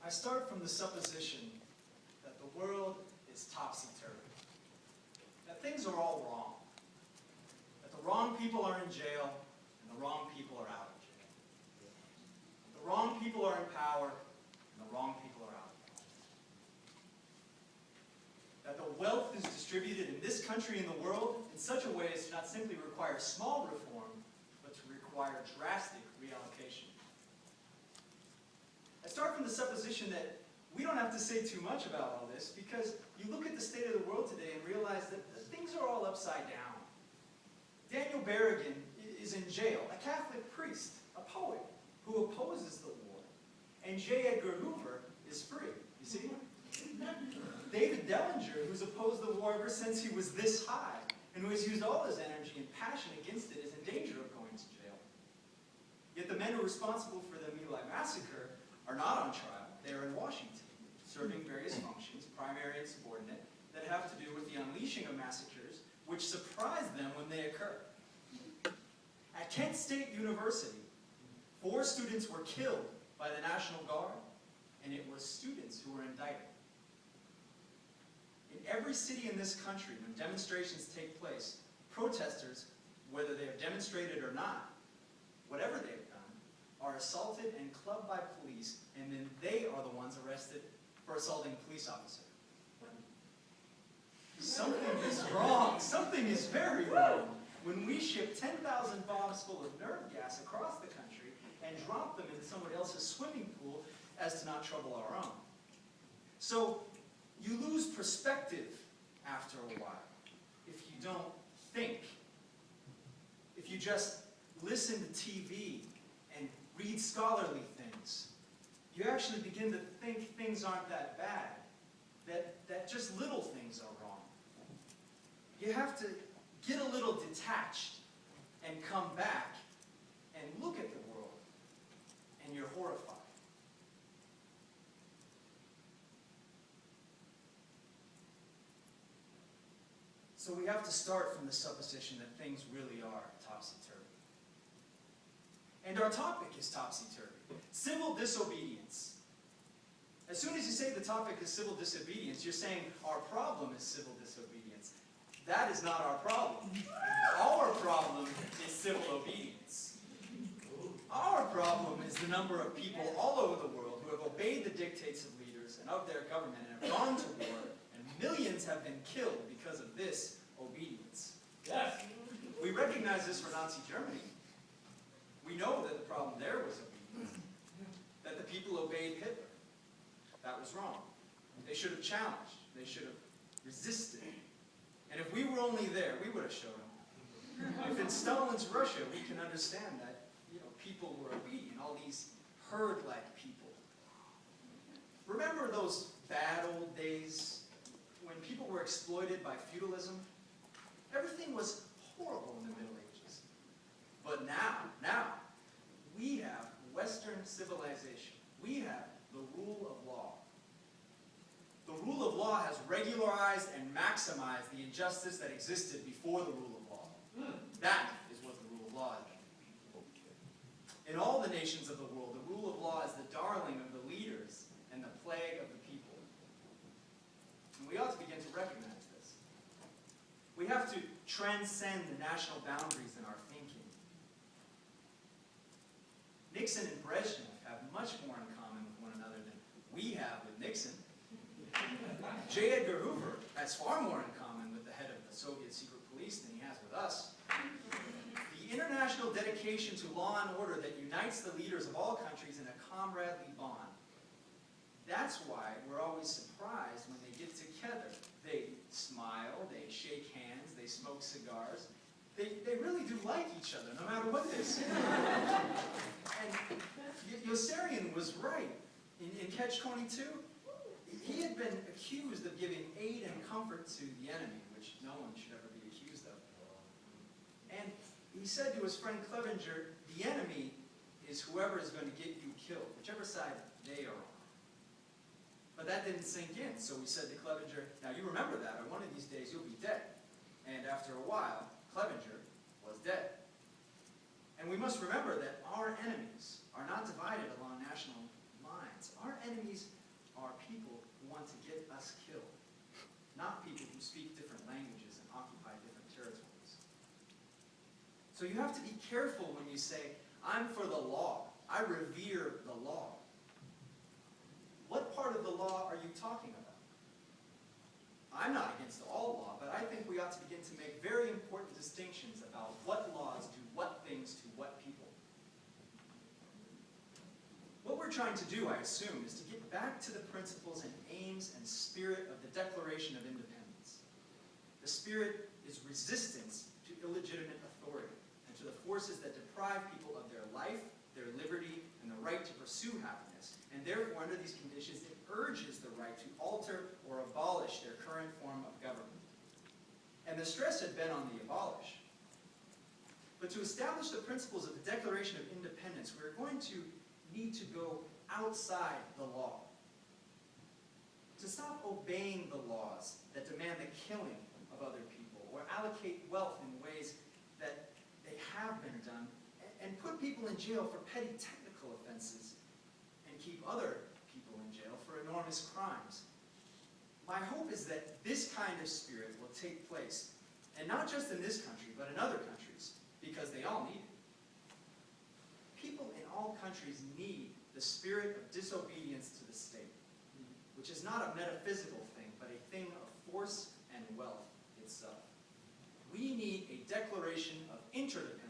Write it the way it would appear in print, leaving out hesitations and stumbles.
I start from the supposition that the world is topsy-turvy, that things are all wrong, that the wrong people are in jail and the wrong people are out of jail, the wrong people are in power and the wrong people are out of power, that the wealth is distributed in this country and the world in such a way as to not simply require small reform, but to require drastic reallocation. I start from the supposition that we don't have to say too much about all this because you look at the state of the world today and realize that things are all upside down. Daniel Berrigan is in jail, a Catholic priest, a poet who opposes the war. And J. Edgar Hoover is free. You see? David Dellinger, who's opposed the war ever since he was this high, and who has used all his energy and passion against it, is in danger of going to jail. Yet the men who are responsible for the My Lai massacre are not on trial. They are in Washington, serving various functions, primary and subordinate, that have to do with the unleashing of massacres, which surprise them when they occur. At Kent State University, 4 students were killed by the National Guard, and it was students who were indicted. In every city in this country, when demonstrations take place, protesters, whether they have demonstrated or not, whatever they've done, are assaulted and clubbed by police, and then they are the ones arrested for assaulting a police officer. Something is wrong. Something is very wrong when we ship 10,000 bombs full of nerve gas across the country and drop them into someone else's swimming pool as to not trouble our own. So you lose perspective after a while if you don't think. If you just listen to TV and read scholarly things, you actually begin to think things aren't that bad, that just little things are wrong. You have to get a little detached and come back and look at the world, and you're horrified. So we have to start from the supposition that things really are topsy-turvy. And our topic is topsy-turvy. Civil disobedience. As soon as you say the topic is civil disobedience, you're saying our problem is civil disobedience. That is not our problem. Our problem is civil obedience. Our problem is the number of people all over the world who have obeyed the dictates of leaders and of their government and have gone to war, and millions have been killed because of this obedience. Yes. We recognize this for Nazi Germany. We know that the problem there was obedience, that the people obeyed Hitler. That was wrong. They should have challenged. They should have resisted. And if we were only there, we would have showed them. If in Stalin's Russia, we can understand that people were obedient, all these herd-like people. Remember those bad old days when people were exploited by feudalism? Everything was horrible in the Middle Ages. But now, we have Western civilization. We have the rule of law. The rule of law has regularized and maximized the injustice that existed before the rule of law. That is what the rule of law is. In all the nations of the world, the rule of law is the darling of the leaders and the plague of the people. And we ought to begin to recognize this. We have to transcend the national boundaries in our thinking. Nixon and Brezhnev have much more in common with one another than we have with Nixon. J. Edgar Hoover has far more in common with the head of the Soviet secret police than he has with us. The international dedication to law and order that unites the leaders of all countries in a comradely bond. That's why we're always surprised when they get together. They smile, they shake hands, they smoke cigars. They really do like each other, no matter what they say. And Yossarian was right. In Catch-22, he had been accused of giving aid and comfort to the enemy, which no one should ever be accused of. And he said to his friend Clevenger, the enemy is whoever is going to get you killed, whichever side they are on. But that didn't sink in, so we said to Clevenger, now you remember that, or one of these days you'll be dead. And after a while, Clevenger was dead. And we must remember that our enemies are not divided along national lines. Our enemies get us killed, not people who speak different languages and occupy different territories. So you have to be careful when you say, I'm for the law. I revere the law. What part of the law are you talking about? I'm not against all law, but I think we ought to begin to make very important distinctions about what laws do what things to what people. What we're trying to do, I assume, is to get back to the principles and aims and spirit of the Declaration of Independence. The spirit is resistance to illegitimate authority and to the forces that deprive people of their life, their liberty, and the right to pursue happiness. And therefore, under these conditions, it urges the right to alter or abolish their current form of government. And the stress had been on the abolish. But to establish the principles of the Declaration of Independence, we're going to need to go outside the law. To stop obeying the laws that demand the killing of other people or allocate wealth in ways that they have been done, and put people in jail for petty technical offenses and keep other people in jail for enormous crimes. My hope is that this kind of spirit will take place, and not just in this country, but in other countries, because they all need it. People in all countries need the spirit of disobedience to the state, which is not a metaphysical thing, but a thing of force and wealth itself. We need a declaration of interdependence